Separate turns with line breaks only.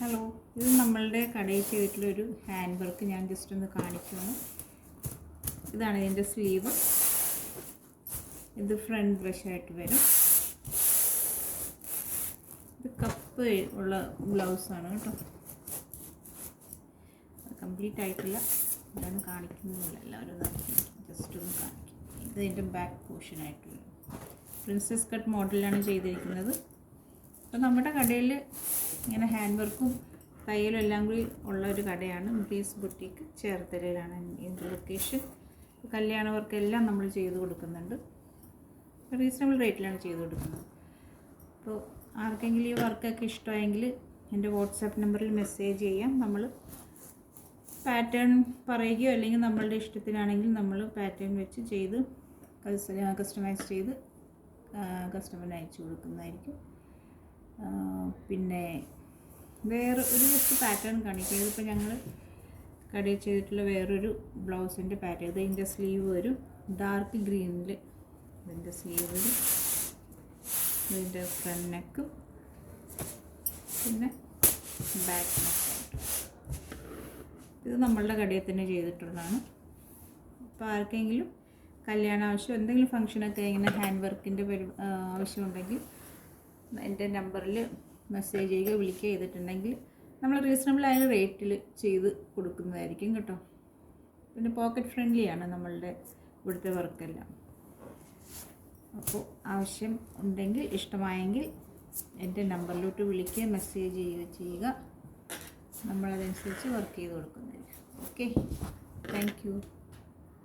Hello, ഇത് നമ്മളുടെ കടയിൽ ചെയ്തിട്ടുള്ളൊരു ഹാൻഡ് വർക്ക് ഞാൻ ജസ്റ്റ് ഒന്ന് കാണിക്കുകയാണ്. ഇതാണ് ഇതിൻ്റെ സ്ലീവ്. ഇത് ഫ്രണ്ട് വശമായിട്ട് വരും. ഇത് കപ്പ് ഉള്ള ബ്ലൗസാണ് കേട്ടോ. കംപ്ലീറ്റ് ആയിട്ടില്ല, ഇതാണ് കാണിക്കുന്നില്ല. എല്ലാവരും ജസ്റ്റ് ഒന്ന് കാണിക്കും. ഇത് ഇതിൻ്റെ ബാക്ക് പോർഷനായിട്ട് വരും. പ്രിൻസസ് കട്ട് മോഡലിലാണ് ചെയ്തിരിക്കുന്നത്. അപ്പോൾ നമ്മുടെ കടയിൽ ഇങ്ങനെ ഹാൻഡ് വർക്കും തയ്യലും എല്ലാം കൂടി ഉള്ള ഒരു കടയാണ് ബ്രീസ് ബുട്ടീക്ക്, ചേർത്തലയിലാണ് ഇതിൻ്റെ ലൊക്കേഷൻ. കല്യാണ വർക്കെല്ലാം നമ്മൾ ചെയ്ത് കൊടുക്കുന്നുണ്ട്. റീസണബിൾ റേറ്റിലാണ് ചെയ്ത് കൊടുക്കുന്നത്. അപ്പോൾ ആർക്കെങ്കിലും ഈ വർക്കൊക്കെ ഇഷ്ടമായെങ്കിൽ എൻ്റെ വാട്സാപ്പ് നമ്പറിൽ മെസ്സേജ് ചെയ്യാം. നമ്മൾ പാറ്റേൺ പറയുകയോ അല്ലെങ്കിൽ നമ്മളുടെ ഇഷ്ടത്തിനാണെങ്കിൽ നമ്മൾ പാറ്റേൺ വെച്ച് ചെയ്ത് കസ്റ്റമൈസ് ചെയ്ത് കസ്റ്റമറിന് അയച്ചു കൊടുക്കുന്നതായിരിക്കും. പിന്നെ വേറെ ഒരു ജസ്റ്റ് പാറ്റേൺ കാണിക്കുക. ഇതിപ്പോൾ ഞങ്ങൾ കടയിൽ ചെയ്തിട്ടുള്ള വേറൊരു ബ്ലൗസിൻ്റെ പാറ്റേൺ. ഇതിൻ്റെ സ്ലീവ് വരും ഡാർക്ക് ഗ്രീനിൽ. ഇതിൻ്റെ സ്ലീവ് വരും, ഇതിൻ്റെ ഫ്രണ്ട് നെക്കും പിന്നെ ബാക്ക് നെക്കായിട്ട്. ഇത് നമ്മളുടെ കടയിൽ തന്നെ ചെയ്തിട്ടുള്ളതാണ്. അപ്പോൾ ആർക്കെങ്കിലും കല്യാണ ആവശ്യം, എന്തെങ്കിലും ഫംഗ്ഷനൊക്കെ ഇങ്ങനെ ഹാൻഡ് വർക്കിൻ്റെ ആവശ്യമുണ്ടെങ്കിൽ എൻ്റെ നമ്പറിൽ മെസ്സേജ് ചെയ്യുക, വിളിക്കുക ചെയ്തിട്ടുണ്ടെങ്കിൽ നമ്മൾ റീസണബിൾ ആയ റേറ്റിൽ ചെയ്ത് കൊടുക്കുന്നതായിരിക്കും കേട്ടോ. പിന്നെ പോക്കറ്റ് ഫ്രണ്ട്ലിയാണ് നമ്മളുടെ ഇവിടുത്തെ വർക്കെല്ലാം. അപ്പോൾ ആവശ്യം ഉണ്ടെങ്കിൽ, ഇഷ്ടമായെങ്കിൽ എൻ്റെ നമ്പറിലോട്ട് വിളിക്കുക, മെസ്സേജ് ചെയ്യുക. നമ്മളതനുസരിച്ച് വർക്ക് ചെയ്ത് കൊടുക്കുന്നതായിരിക്കും. Okay, thank you.